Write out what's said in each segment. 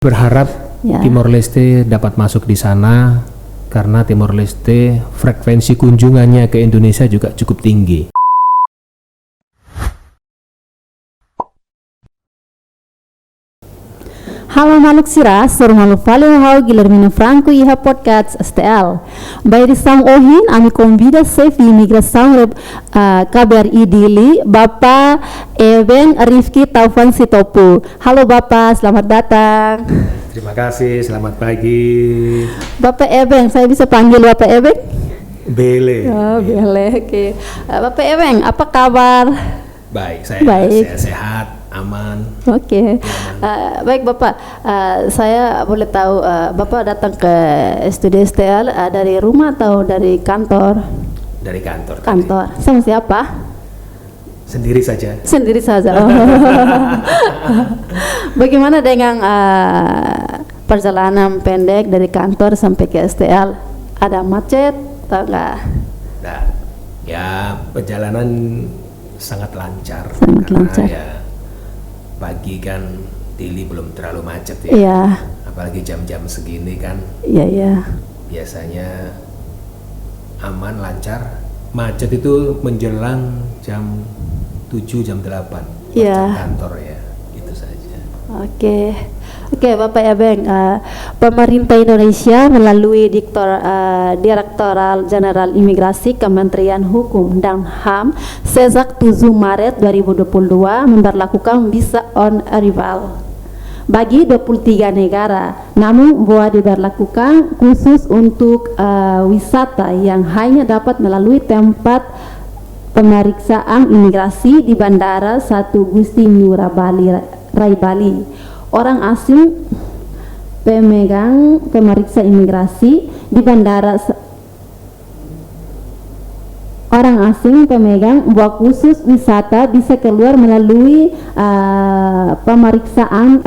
Berharap Timor Leste dapat masuk di sana karena Timor Leste frekuensi kunjungannya ke Indonesia juga cukup tinggi. Halo makhluk sirah, sur makhluk valeu hau Guilhermina Franco e podcast STL. By edição hoje, a me convida chefe de imigração KBRI Dili, Bapak Eben Rifki Taufan Sitopu. Halo Bapak, selamat datang. Terima kasih, selamat pagi. Bapak Eben, saya bisa panggil Bapak Eben? Bele. Oh, Bele, oke. Bapak Eben, apa kabar? Baik, saya sehat, aman. Oke. Baik Bapak, saya boleh tahu Bapak datang ke studio STL dari rumah atau dari kantor? Dari kantor. Kantor. Sama siapa? Sendiri saja. Sendiri saja. Oh. Bagaimana dengan perjalanan pendek dari kantor sampai ke STL? Ada macet atau enggak? Nah, ya perjalanan sangat lancar. Sangat lancar. Ya, pagi kan Dili belum terlalu macet ya. Iya. Apalagi jam-jam segini kan. Iya, iya. Biasanya aman, lancar. Macet itu menjelang jam 7, jam 8. Iya. Kantor ya. Itu saja. Oke. Oke, Bapak Eben, pemerintah Indonesia melalui Direktorat Jenderal Imigrasi Kementerian Hukum dan HAM sejak 7 Maret 2022 memberlakukan visa on arrival bagi 23 negara. Namun bahwa diberlakukan khusus untuk wisata yang hanya dapat melalui tempat pemeriksaan imigrasi di Bandara 1 Gusti Ngurah Rai Bali. Orang asing pemegang pemeriksa imigrasi di bandara buat khusus wisata bisa keluar melalui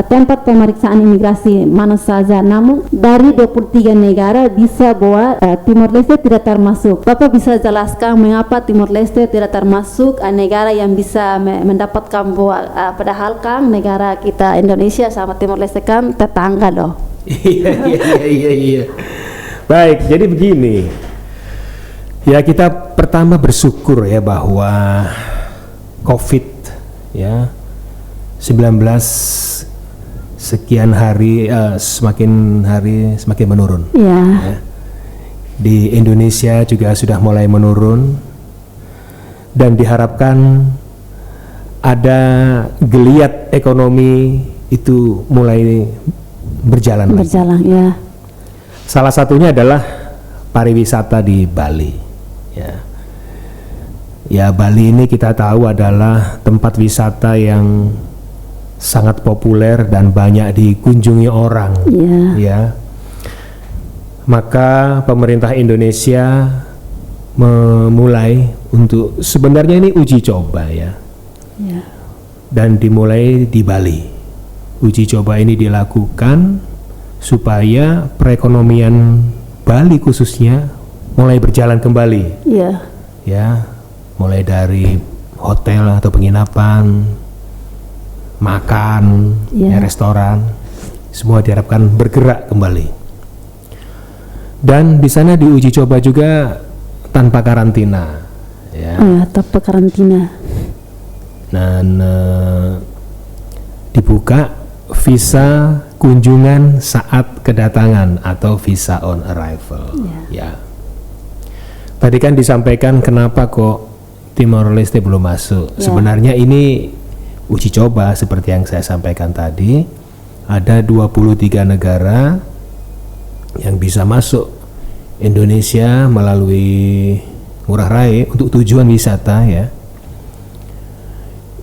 tempat pemeriksaan imigrasi mana saja. Namun dari 23 negara bisa bahwa Timor Leste tidak termasuk. Bapak bisa jelaskan mengapa Timor Leste tidak termasuk negara yang bisa mendapatkan bahwa padahal kan negara kita Indonesia sama Timor Leste kan tetangga loh. Iya. Baik, jadi begini. Ya, kita pertama bersyukur ya bahwa COVID ya 19 sekian hari semakin menurun. Ya. Di Indonesia juga sudah mulai menurun dan diharapkan ada geliat ekonomi itu mulai berjalan. Ya. Salah satunya adalah pariwisata di Bali. Ya, Bali ini kita tahu adalah tempat wisata yang sangat populer dan banyak dikunjungi orang. Ya. Maka pemerintah Indonesia memulai untuk sebenarnya ini uji coba ya. Dan dimulai di Bali. Uji coba ini dilakukan supaya perekonomian Bali khususnya mulai berjalan kembali. Ya, mulai dari hotel atau penginapan, makan, restoran, semua diharapkan bergerak kembali. Dan di sana diuji coba juga tanpa karantina. Tanpa karantina. Dan dibuka visa kunjungan saat kedatangan atau visa on arrival. Ya. Tadi kan disampaikan kenapa kok Timor Leste belum masuk. Sebenarnya ini uji coba seperti yang saya sampaikan tadi. Ada 23 negara yang bisa masuk Indonesia melalui Ngurah Rai untuk tujuan wisata ya.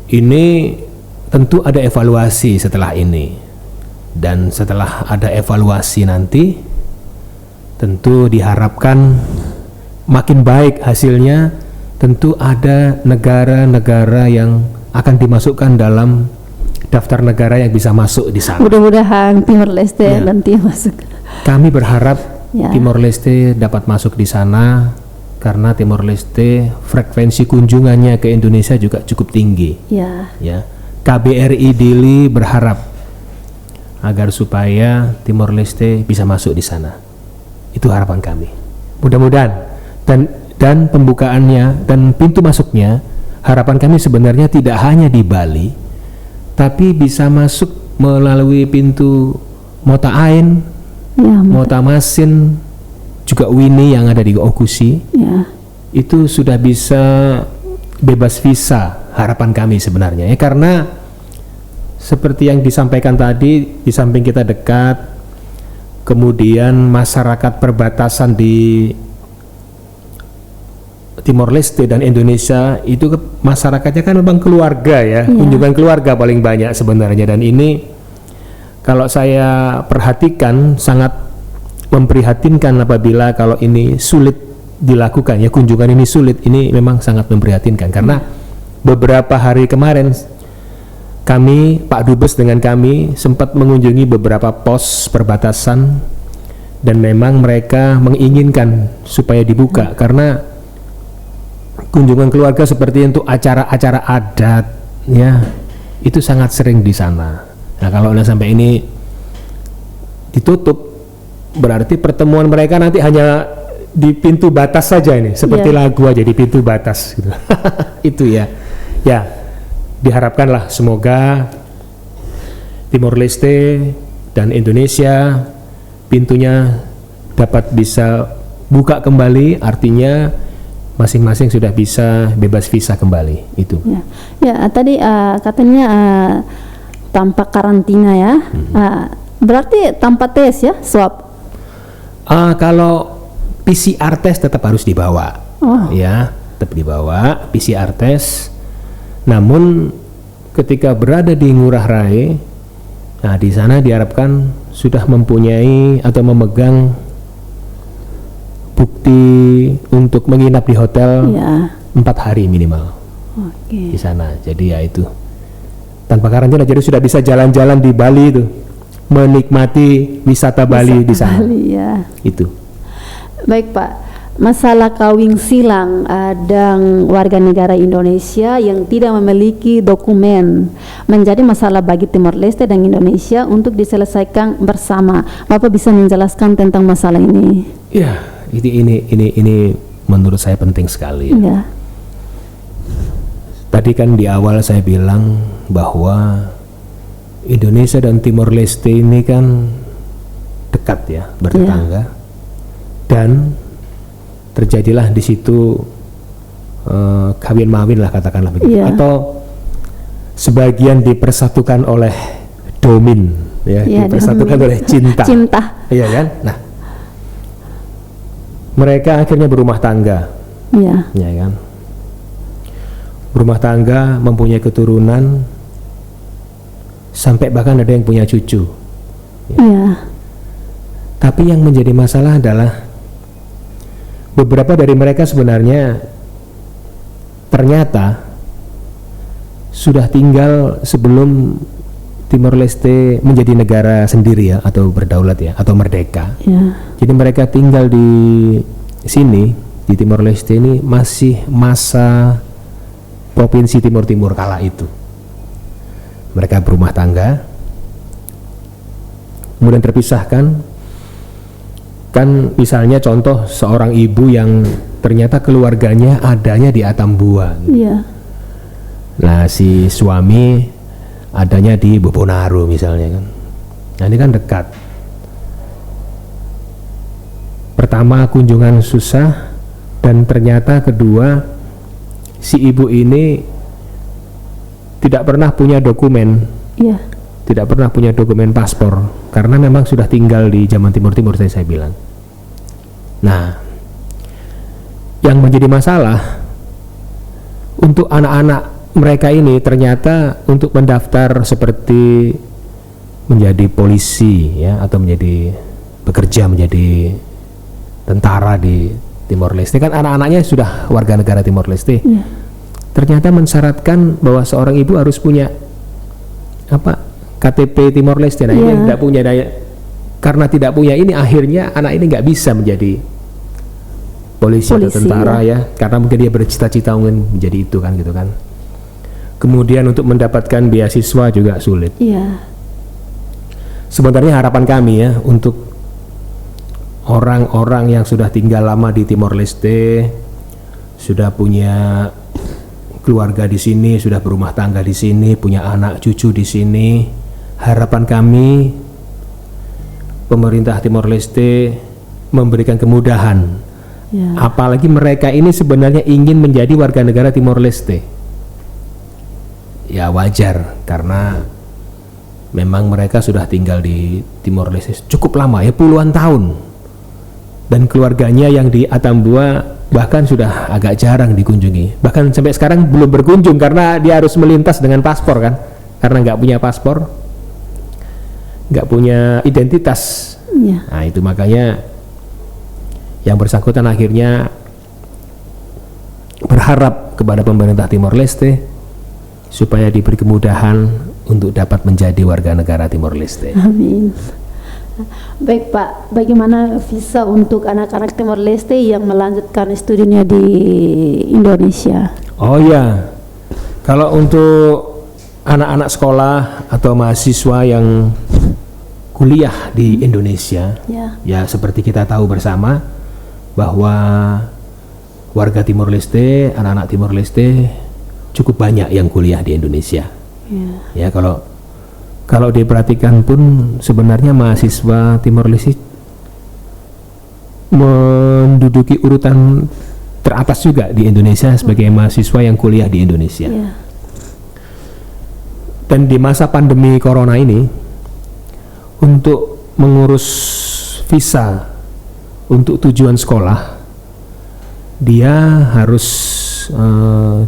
Ini tentu ada evaluasi setelah ini. Dan setelah ada evaluasi nanti tentu diharapkan makin baik hasilnya. Tentu ada negara-negara yang akan dimasukkan dalam daftar negara yang bisa masuk di sana. Mudah-mudahan Timor Leste nanti masuk. Kami berharap Timor Leste dapat masuk di sana karena Timor Leste frekuensi kunjungannya ke Indonesia juga cukup tinggi. Ya. KBRI Dili berharap agar supaya Timor Leste bisa masuk di sana. Itu harapan kami. Mudah-mudahan dan pembukaannya dan pintu masuknya, harapan kami sebenarnya tidak hanya di Bali, tapi bisa masuk melalui pintu Mota Ain, Mota Masin, juga Wini yang ada di Okusi. Itu sudah bisa bebas visa, harapan kami sebenarnya ya, karena seperti yang disampaikan tadi, di samping kita dekat, kemudian masyarakat perbatasan di Timor Leste dan Indonesia itu masyarakatnya kan memang keluarga ya, kunjungan keluarga paling banyak sebenarnya, dan ini kalau saya perhatikan sangat memprihatinkan apabila kalau ini sulit dilakukan ya, kunjungan ini sulit, ini memang sangat memprihatinkan karena beberapa hari kemarin kami, Pak Dubes dengan kami sempat mengunjungi beberapa pos perbatasan dan memang mereka menginginkan supaya dibuka karena kunjungan keluarga seperti untuk acara-acara adat ya, itu sangat sering di sana. Nah, kalau sampai ini ditutup berarti pertemuan mereka nanti hanya di pintu batas saja ini, seperti lagu aja di pintu batas gitu. Itu ya. Ya, diharapkanlah semoga Timor Leste dan Indonesia pintunya dapat bisa buka kembali, artinya masing-masing sudah bisa bebas visa kembali itu. Ya, tadi katanya tanpa karantina ya. Berarti tanpa tes ya, swab. Kalau PCR test tetap harus dibawa. Ya, tetap dibawa PCR test. Namun ketika berada di Ngurah Rai, nah di sana diharapkan sudah mempunyai atau memegang bukti untuk menginap di hotel 4 hari minimal di sana. Jadi ya itu tanpa karantina, jadi sudah bisa jalan-jalan di Bali itu, menikmati wisata Bali di sana. Itu. Baik Pak, masalah kawin silang dan warga negara Indonesia yang tidak memiliki dokumen menjadi masalah bagi Timor Leste dan Indonesia untuk diselesaikan bersama. Bapak bisa menjelaskan tentang masalah ini? Ya, ini menurut saya penting sekali. Ya. Tadi kan di awal saya bilang bahwa Indonesia dan Timor Leste ini kan dekat ya, bertetangga. Dan terjadilah di situ kawin mawin lah katakanlah begitu, atau sebagian dipersatukan oleh domin ya, dipersatukan oleh cinta. Iya kan? Nah, mereka akhirnya berumah tangga. Ya kan? Berumah tangga, mempunyai keturunan, sampai bahkan ada yang punya cucu. Tapi yang menjadi masalah adalah beberapa dari mereka sebenarnya ternyata sudah tinggal sebelum Timor Leste menjadi negara sendiri ya, atau berdaulat ya, atau merdeka. Jadi mereka tinggal di sini di Timor Leste ini masih masa Provinsi Timur Timur kala itu. Mereka berumah tangga, kemudian terpisahkan. Kan misalnya contoh seorang ibu yang ternyata keluarganya adanya di Atambua. Nah, si suami adanya di Bobonaru misalnya kan. Nah, ini kan dekat. Pertama kunjungan susah, dan ternyata kedua si ibu ini tidak pernah punya dokumen. Tidak pernah punya dokumen paspor karena memang sudah tinggal di zaman Timur-Timur saya bilang. Nah, yang menjadi masalah untuk anak-anak mereka ini ternyata untuk mendaftar seperti menjadi polisi ya, atau menjadi bekerja menjadi tentara di Timor Leste, kan anak-anaknya sudah warga negara Timor Leste. Ternyata mensyaratkan bahwa seorang ibu harus punya KTP Timor Leste. Nah, ini tidak punya daya. Karena tidak punya ini, akhirnya anak ini nggak bisa menjadi polisi atau tentara ya, karena mungkin dia bercita-cita ingin menjadi itu kan gitu kan. Kemudian untuk mendapatkan beasiswa juga sulit. sebenarnya harapan kami ya untuk orang-orang yang sudah tinggal lama di Timor Leste, sudah punya keluarga di sini, sudah berumah tangga di sini, punya anak cucu di sini. Harapan kami pemerintah Timor Leste memberikan kemudahan. Apalagi mereka ini sebenarnya ingin menjadi warga negara Timor Leste. Ya wajar, karena memang mereka sudah tinggal di Timor Leste cukup lama ya, puluhan tahun. Dan keluarganya yang di Atambua bahkan sudah agak jarang dikunjungi, bahkan sampai sekarang belum berkunjung karena dia harus melintas dengan paspor kan, karena nggak punya paspor, nggak punya identitas. Nah itu makanya yang bersangkutan akhirnya berharap kepada pemerintah Timor Leste supaya diberi kemudahan untuk dapat menjadi warga negara Timor Leste. Amin. Baik Pak, bagaimana visa untuk anak-anak Timor Leste yang melanjutkan studinya di Indonesia? Oh ya, kalau untuk anak-anak sekolah atau mahasiswa yang kuliah di Indonesia, ya seperti kita tahu bersama bahwa warga Timor Leste, anak-anak Timor Leste cukup banyak yang kuliah di Indonesia. Ya kalau diperhatikan pun sebenarnya mahasiswa Timor Leste menduduki urutan teratas juga di Indonesia sebagai mahasiswa yang kuliah di Indonesia. Dan di masa pandemi corona ini, untuk mengurus visa untuk tujuan sekolah, dia harus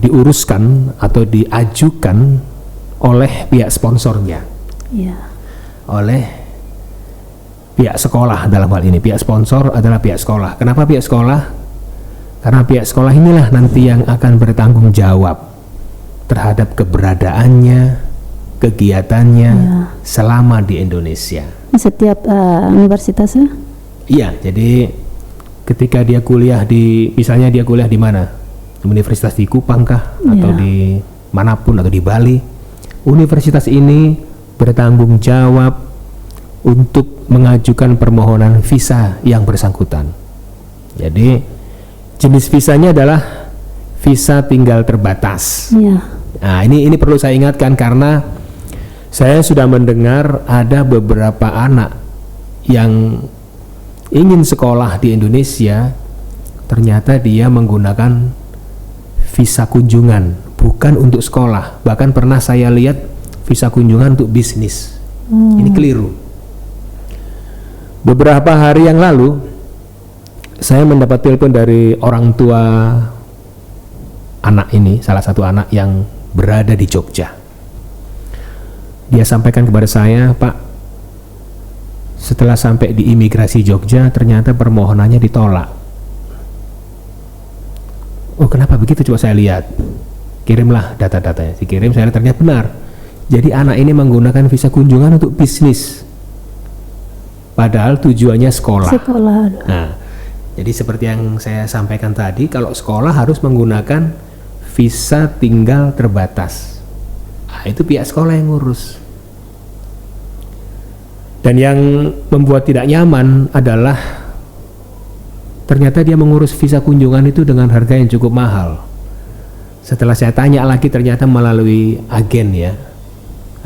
diuruskan atau diajukan oleh pihak sponsornya. Oleh pihak sekolah dalam hal ini. Pihak sponsor adalah pihak sekolah. Kenapa pihak sekolah? Karena pihak sekolah inilah nanti yang akan bertanggung jawab terhadap keberadaannya, kegiatannya selama di Indonesia. Setiap universitasnya? Iya, jadi ketika dia kuliah misalnya dia kuliah di mana? Universitas di Kupang kah? Atau di manapun, atau di Bali, universitas ini bertanggung jawab untuk mengajukan permohonan visa yang bersangkutan. Jadi jenis visanya adalah visa tinggal terbatas. Nah ini perlu saya ingatkan karena saya sudah mendengar ada beberapa anak yang ingin sekolah di Indonesia, ternyata dia menggunakan visa kunjungan, bukan untuk sekolah. Bahkan pernah saya lihat visa kunjungan untuk bisnis. Ini keliru. Beberapa hari yang lalu saya mendapat telepon dari orang tua anak ini, salah satu anak yang berada di Jogja. Dia sampaikan kepada saya, Pak, setelah sampai di imigrasi Jogja ternyata permohonannya ditolak. Oh kenapa begitu? Coba saya lihat. Kirimlah data-datanya. Dikirim, saya lihat ternyata benar. Jadi anak ini menggunakan visa kunjungan untuk bisnis, padahal tujuannya sekolah. Nah, jadi seperti yang saya sampaikan tadi, kalau sekolah harus menggunakan visa tinggal terbatas. Nah, itu pihak sekolah yang ngurus. Dan yang membuat tidak nyaman adalah ternyata dia mengurus visa kunjungan itu dengan harga yang cukup mahal. Setelah saya tanya lagi, ternyata melalui agen ya,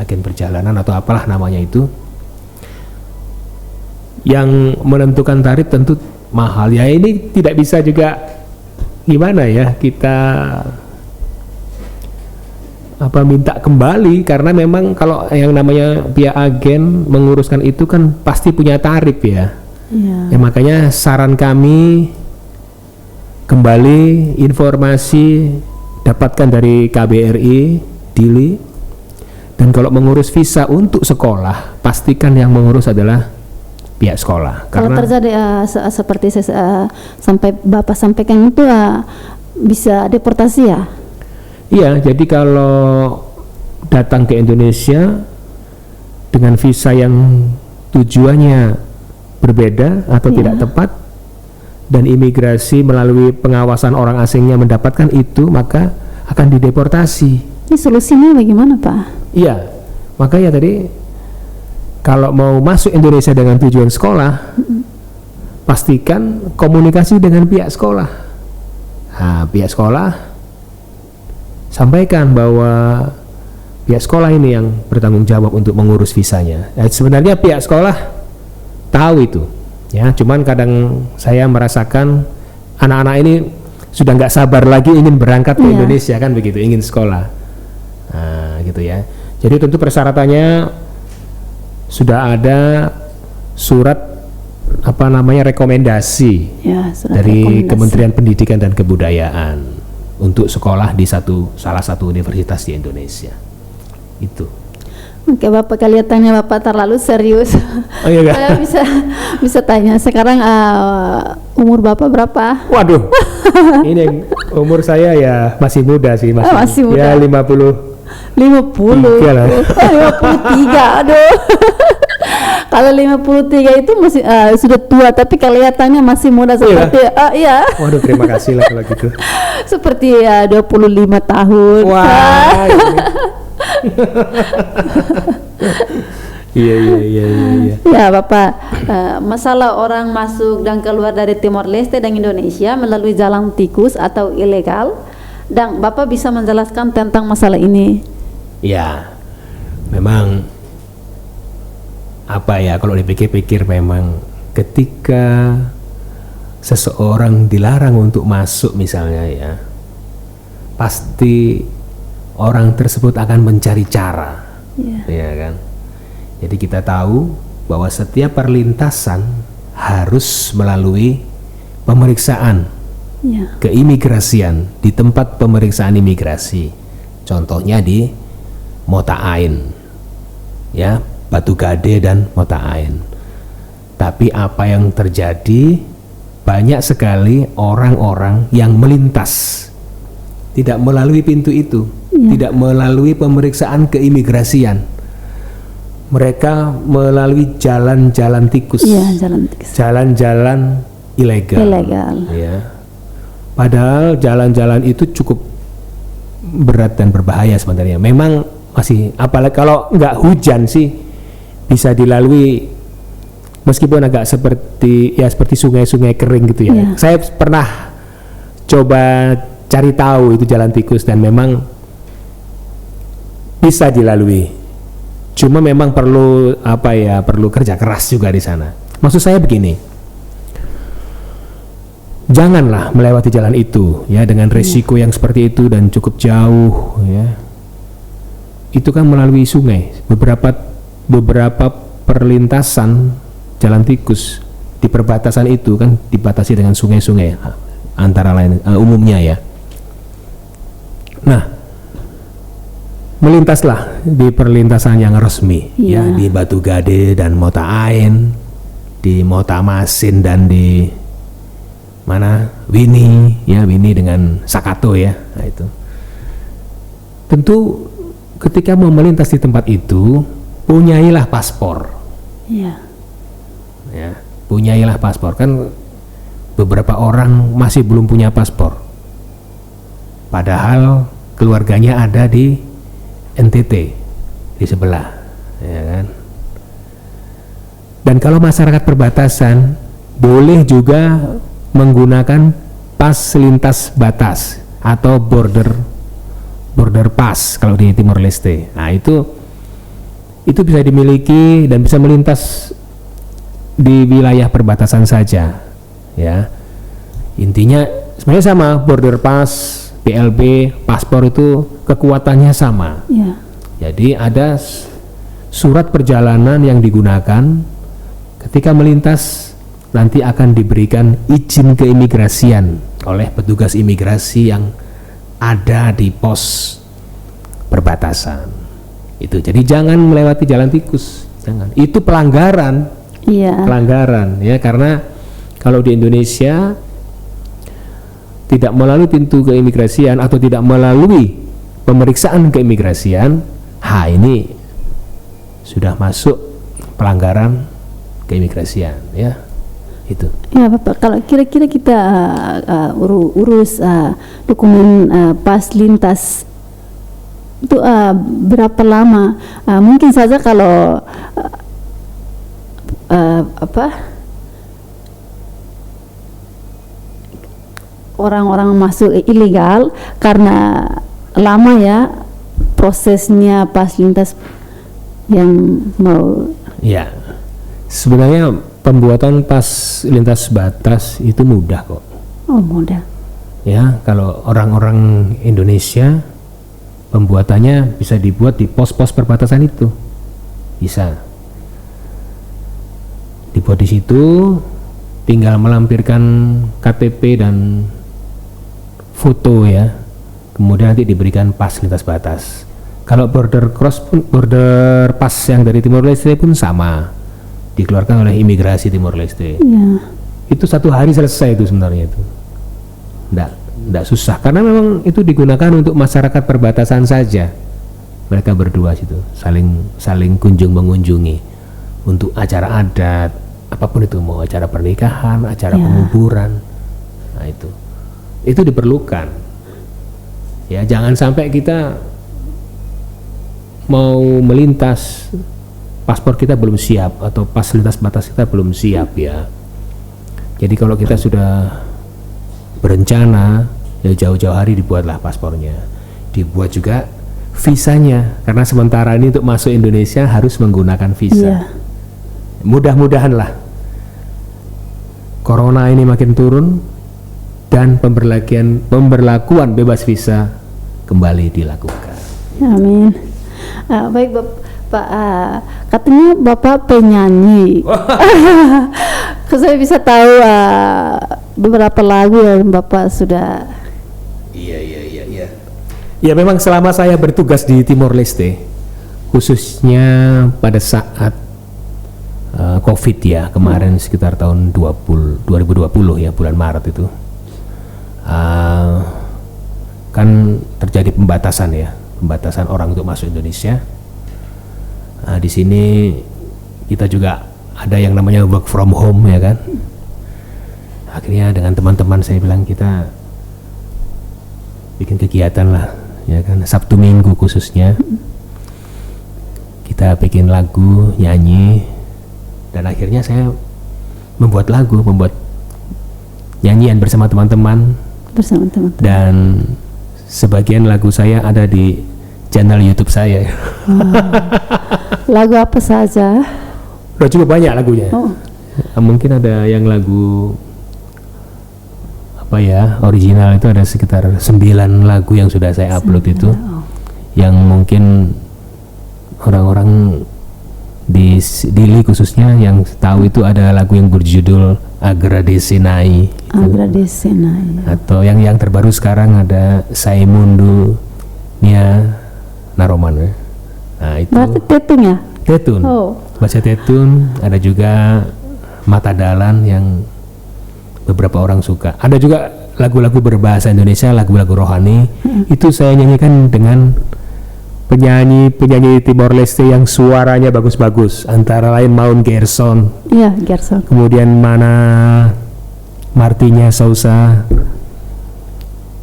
agen perjalanan atau apalah namanya itu, yang menentukan tarif tentu mahal. Ya ini tidak bisa juga gimana ya kita minta kembali, karena memang kalau yang namanya pihak agen menguruskan itu kan pasti punya tarif ya. Ya makanya saran kami, kembali informasi dapatkan dari KBRI Dili. Dan kalau mengurus visa untuk sekolah, pastikan yang mengurus adalah pihak sekolah. Kalau terjadi seperti sampai Bapak sampaikan itu bisa deportasi ya? Iya, jadi kalau datang ke Indonesia dengan visa yang tujuannya berbeda atau tidak tepat, dan imigrasi melalui pengawasan orang asingnya mendapatkan itu, maka akan dideportasi. Ini solusinya bagaimana Pak? Iya, makanya tadi kalau mau masuk Indonesia dengan tujuan sekolah, pastikan komunikasi dengan pihak sekolah. Nah, pihak sekolah sampaikan bahwa pihak sekolah ini yang bertanggung jawab untuk mengurus visanya. Sebenarnya pihak sekolah tahu itu, ya. Cuman kadang saya merasakan anak-anak ini sudah nggak sabar lagi ingin berangkat ke Indonesia, kan begitu, ingin sekolah. Nah, gitu ya. Jadi tentu persyaratannya sudah ada surat rekomendasi dari Kementerian Pendidikan dan Kebudayaan untuk sekolah di salah satu universitas di Indonesia. Itu. Oke, Bapak, kelihatannya Bapak terlalu serius. Oh iya, saya bisa tanya sekarang umur Bapak berapa? Waduh. Ini umur saya ya masih muda sih, masih muda. Ya 53 lah. 53, aduh. Kalau 53 itu masih sudah tua, tapi kelihatannya masih muda seperti iya. Waduh, terima kasih lah kalau gitu. Seperti 25 tahun. Wah. Iya. Ya, Bapak, masalah orang masuk dan keluar dari Timor Leste dan Indonesia melalui jalan tikus atau ilegal, dan Bapak bisa menjelaskan tentang masalah ini? Ya, memang kalau dipikir-pikir memang ketika seseorang dilarang untuk masuk misalnya, ya, pasti orang tersebut akan mencari cara, ya kan. Jadi kita tahu bahwa setiap perlintasan harus melalui pemeriksaan keimigrasian di tempat pemeriksaan imigrasi. Contohnya di Mota Ain, ya, Batu Gade dan Mota Ain. Tapi apa yang terjadi, banyak sekali orang-orang yang melintas tidak melalui pintu itu, tidak melalui pemeriksaan keimigrasian. Mereka melalui jalan-jalan tikus, jalan-jalan ilegal. Ya. Padahal jalan-jalan itu cukup berat dan berbahaya sebenarnya. Memang masih, apalagi kalau nggak hujan sih bisa dilalui, meskipun agak seperti sungai-sungai kering gitu ya. Saya pernah coba cari tahu itu jalan tikus dan memang bisa dilalui. Cuma memang perlu perlu kerja keras juga di sana. Maksud saya begini, janganlah melewati jalan itu, ya, dengan resiko yang seperti itu dan cukup jauh, ya. Itu kan melalui sungai. Beberapa perlintasan jalan tikus di perbatasan itu kan dibatasi dengan sungai-sungai, antara lain umumnya, ya. Nah, melintaslah di perlintasan yang resmi, ya, di Batu Gade dan Mota Ain, di Mota Masin dan di Wini, ya, Wini dengan Sakato, ya. Nah, itu tentu ketika mau melintas di tempat itu, punyailah paspor. Ya, punyailah paspor. Kan beberapa orang masih belum punya paspor, padahal keluarganya ada di NTT di sebelah, ya kan. Dan kalau masyarakat perbatasan boleh juga menggunakan pas lintas batas atau border pass kalau di Timor Leste. Nah, itu bisa dimiliki dan bisa melintas di wilayah perbatasan saja, ya. Intinya sebenarnya sama, border pass, PLB, paspor itu kekuatannya sama. Jadi ada surat perjalanan yang digunakan ketika melintas, nanti akan diberikan izin keimigrasian oleh petugas imigrasi yang ada di pos perbatasan. Itu. Jadi jangan melewati jalan tikus, jangan. Itu pelanggaran. Pelanggaran, ya, karena kalau di Indonesia tidak melalui pintu keimigrasian atau tidak melalui pemeriksaan keimigrasian, ini sudah masuk pelanggaran keimigrasian, ya. Itu. Ya, Bapak, kalau kira-kira kita urus dokumen pas lintas itu berapa lama? Mungkin saja kalau orang-orang masuk ilegal karena lama ya prosesnya pas lintas yang mau. Ya, sebenarnya pembuatan pas lintas batas itu mudah kok. Oh, mudah. Ya, kalau orang-orang Indonesia pembuatannya bisa dibuat di pos-pos perbatasan itu, bisa dibuat di situ, tinggal melampirkan KTP dan foto ya, kemudian nanti diberikan pas lintas batas. Kalau border pass yang dari Timor Leste pun sama, dikeluarkan oleh imigrasi Timor Leste. Ya. Itu 1 hari selesai itu sebenarnya itu. Nggak susah karena memang itu digunakan untuk masyarakat perbatasan saja. Mereka berdua situ saling kunjung mengunjungi untuk acara adat, apapun itu, mau acara pernikahan, acara penguburan. Nah, itu diperlukan. Ya, jangan sampai kita mau melintas paspor kita belum siap atau pas lintas batas kita belum siap ya. Jadi kalau kita sudah berencana ya jauh-jauh hari dibuatlah paspornya, dibuat juga visanya karena sementara ini untuk masuk Indonesia harus menggunakan visa. Mudah-mudahan lah corona ini makin turun dan pemberlakuan bebas visa kembali dilakukan. Amin. Baik Pak, katanya Bapak penyanyi. Saya bisa tahu beberapa lagu yang Bapak sudah. Iya. Ya memang selama saya bertugas di Timor Leste, khususnya pada saat COVID ya kemarin sekitar tahun 2020 ya bulan Maret itu, kan terjadi pembatasan orang untuk masuk Indonesia. Di sini kita juga ada yang namanya work from home ya kan. Akhirnya dengan teman-teman saya bilang kita bikin kegiatan lah ya kan, Sabtu Minggu khususnya kita bikin lagu, nyanyi, dan akhirnya saya membuat nyanyian bersama teman-teman. Dan sebagian lagu saya ada di channel YouTube saya. Lagu apa saja? Udah cukup banyak lagunya. Mungkin ada yang lagu original itu ada sekitar 9 lagu yang sudah saya upload itu, yang mungkin orang-orang di Dili khususnya yang tahu itu ada lagu yang berjudul Agradecenai. Atau yang terbaru sekarang ada Saimundu Nia Naroman. Nah itu berarti tetun ya? Tetun. Bahasa Tetun. Ada juga Mata Dalan yang beberapa orang suka. Ada juga lagu-lagu berbahasa Indonesia, lagu-lagu rohani. Itu saya nyanyikan dengan penyanyi Timor Leste yang suaranya bagus-bagus, antara lain Maun Gerson. Iya, Gerson. Kemudian Mana Martinya Sousa.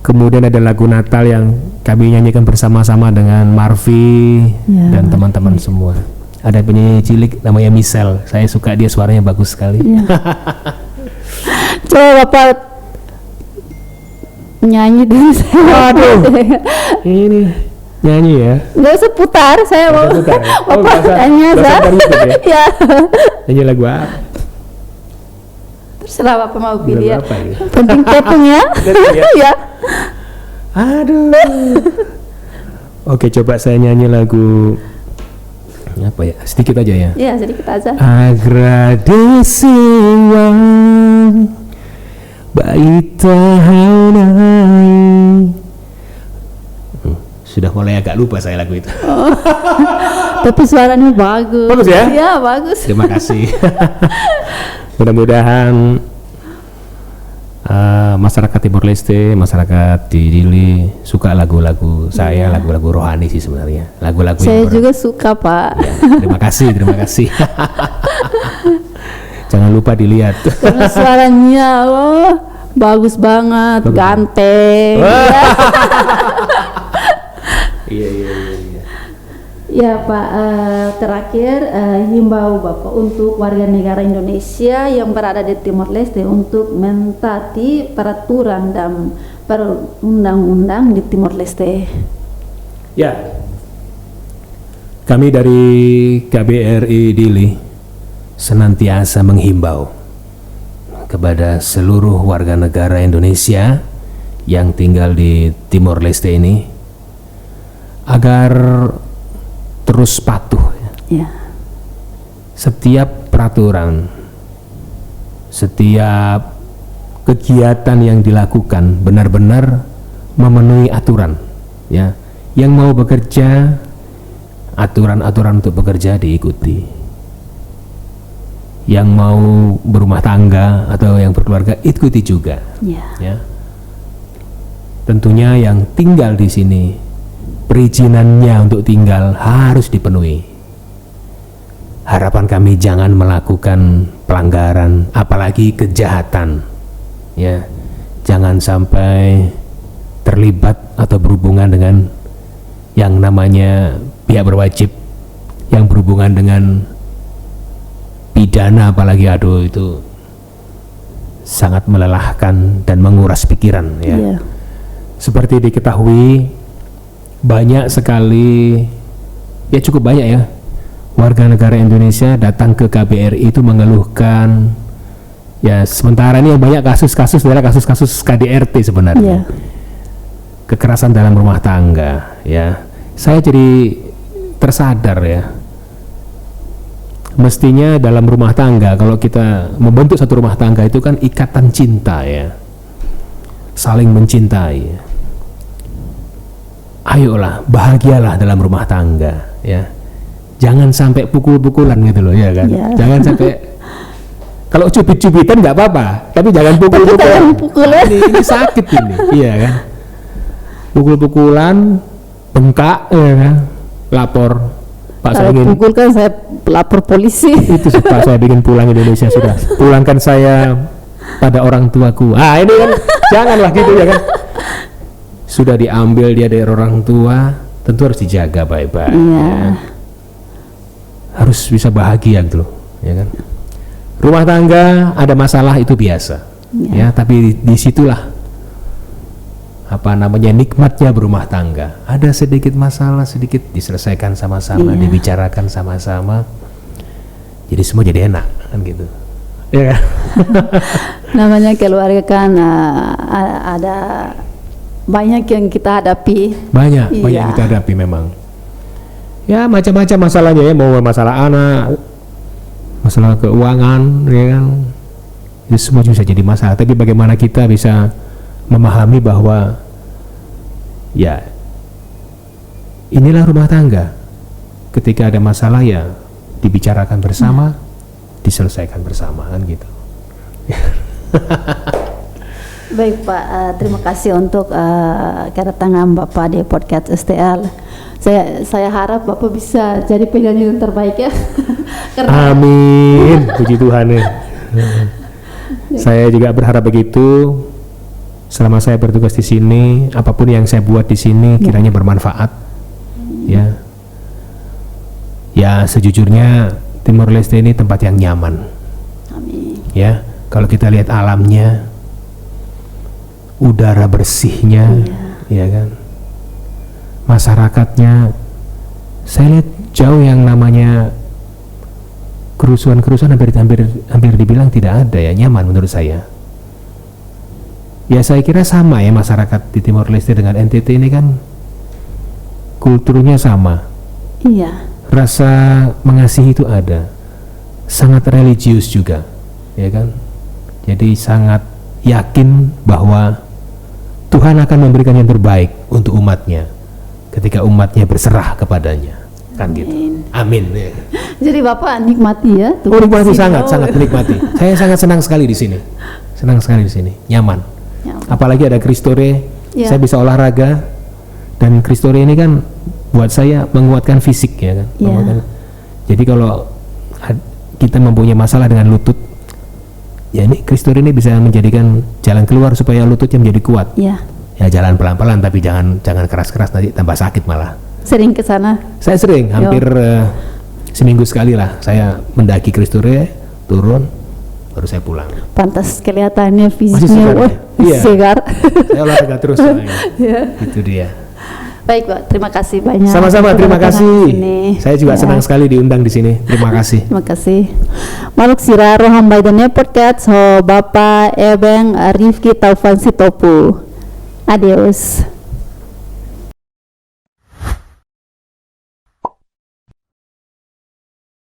Kemudian ada lagu Natal yang kami nyanyikan bersama-sama dengan Marvi dan teman-teman semua. Ada penyanyi cilik namanya Michelle. Saya suka dia, suaranya bagus sekali. Coba Bapak nyanyi dulu saya. Aduh. Ini nyanyi ya? Nggak usah putar, saya mau. Bapak tanya ya. Nyanyi lagu apa? Terserah Bapak mau pilih ya. Ya? Penting tetun ya. Ya. Aduh. Oke, coba saya nyanyi lagu apa ya? Sedikit aja ya. Iya, sedikit aja. Agradeciwang baitahaunai. Sudah mulai agak lupa saya lagu itu. Tapi suaranya bagus. Bagus ya? Iya, bagus. Terima kasih. Mudah-mudahan masyarakat Timor Leste, masyarakat di Dili suka lagu-lagu saya, lagu-lagu rohani sih sebenarnya. Lagu-lagu saya juga suka, Pak. Ya, terima kasih. Jangan lupa dilihat. Karena suaranya bagus banget, ganteng. Iya. Ya Pak, terakhir himbau Bapak untuk warga negara Indonesia yang berada di Timor Leste untuk mentaati peraturan dan perundang-undang di Timor Leste. Ya, kami dari KBRI Dili senantiasa menghimbau kepada seluruh warga negara Indonesia yang tinggal di Timor Leste ini agar terus patuh Ya. setiap peraturan, setiap kegiatan yang dilakukan benar-benar memenuhi aturan, ya. Yang mau bekerja, aturan-aturan untuk bekerja diikuti. Yang mau berumah tangga atau yang berkeluarga ikuti juga, ya. Tentunya yang tinggal di sini perizinannya untuk tinggal harus dipenuhi. Harapan kami jangan melakukan pelanggaran, apalagi kejahatan, ya. Jangan sampai terlibat atau berhubungan dengan yang namanya pihak berwajib, yang berhubungan dengan pidana, apalagi aduh itu sangat melelahkan dan menguras pikiran, ya. Seperti diketahui banyak sekali, ya cukup banyak ya, warga negara Indonesia datang ke KBRI itu mengeluhkan, ya sementara ini banyak kasus-kasus adalah kasus-kasus KDRT sebenarnya, kekerasan dalam rumah tangga, ya. Saya jadi tersadar ya, mestinya dalam rumah tangga, kalau kita membentuk satu rumah tangga itu kan ikatan cinta, ya, saling mencintai. Ayolah, bahagialah dalam rumah tangga, ya. Jangan sampai pukul-pukulan gitu loh, ya kan. Jangan sampai, kalau cubit-cubitan nggak apa-apa, tapi jangan pukul-pukulan. Ini sakit ini, iya kan. Pukul-pukulan, bengkak, ya kan. Lapor, Pak, saya ingin pukul kan saya lapor polisi. Itu Pak, saya bikin pulang Indonesia sudah. Pulangkan saya pada orang tuaku. Ah ini kan, janganlah gitu, ya kan. Sudah diambil dia dari orang tua, tentu harus dijaga baik-baik, ya. Harus bisa bahagia gitu loh, ya kan. Rumah tangga ada masalah itu biasa, ya, tapi disitulah apa namanya nikmatnya berumah tangga. Ada sedikit masalah, sedikit diselesaikan sama-sama, dibicarakan sama-sama, jadi semua jadi enak kan gitu, ya kan. Namanya keluarga kan ada banyak yang kita hadapi. Banyak yang kita hadapi memang. Ya macam-macam masalahnya, ya, mau masalah anak, masalah keuangan, ya kan. Itu semua bisa jadi masalah. Tapi bagaimana kita bisa memahami bahwa ya inilah rumah tangga. Ketika ada masalah ya dibicarakan bersama, diselesaikan bersama kan gitu. Baik Pak, terima kasih untuk kedatangan Bapak di podcast STL. Saya harap Bapak bisa jadi penyanyi yang terbaik ya. Amin, puji Tuhan ya. Saya juga berharap begitu. Selama saya bertugas di sini, apapun yang saya buat di sini kiranya bermanfaat. Ya, ya sejujurnya Timor Leste ini tempat yang nyaman. Amin. Ya, kalau kita lihat alamnya, udara bersihnya, ya kan, masyarakatnya, saya lihat jauh yang namanya kerusuhan hampir dibilang tidak ada, ya, nyaman menurut saya. Ya saya kira sama ya masyarakat di Timor Leste dengan NTT ini kan kulturnya sama. Iya. Rasa mengasihi itu ada, sangat religius juga, ya kan. Jadi sangat yakin bahwa Tuhan akan memberikan yang terbaik untuk umatnya ketika umatnya berserah kepadanya, kan. Amin. Gitu. Amin. Ya. Jadi Bapak nikmati ya? Nikmati, sangat menikmati. Saya sangat senang sekali di sini, nyaman. Apalagi ada Kristore, saya bisa olahraga, dan Kristore ini kan buat saya menguatkan fisik, ya kan. Jadi kalau kita mempunyai masalah dengan lutut, ya ini Kristore ini bisa menjadikan jalan keluar supaya lututnya menjadi kuat. Ya jalan pelan-pelan tapi jangan keras-keras, nanti tambah sakit malah. Sering ke sana? Saya sering, hampir seminggu sekali lah. Saya mendaki Kristure, turun, baru saya pulang. Pantas kelihatannya Masih fisiknya segar, ya? Iya. segar. Saya olahraga terus soalnya. Ya. Itu dia. Baik Pak, terima kasih banyak. Sama-sama, terima kasih. Ini. Saya juga senang sekali diundang di sini. Terima kasih. Terima kasih. Maluk siraro hambay dan podcast ho Bapak Ebeng Rifki Taufan Sitopu. Adios.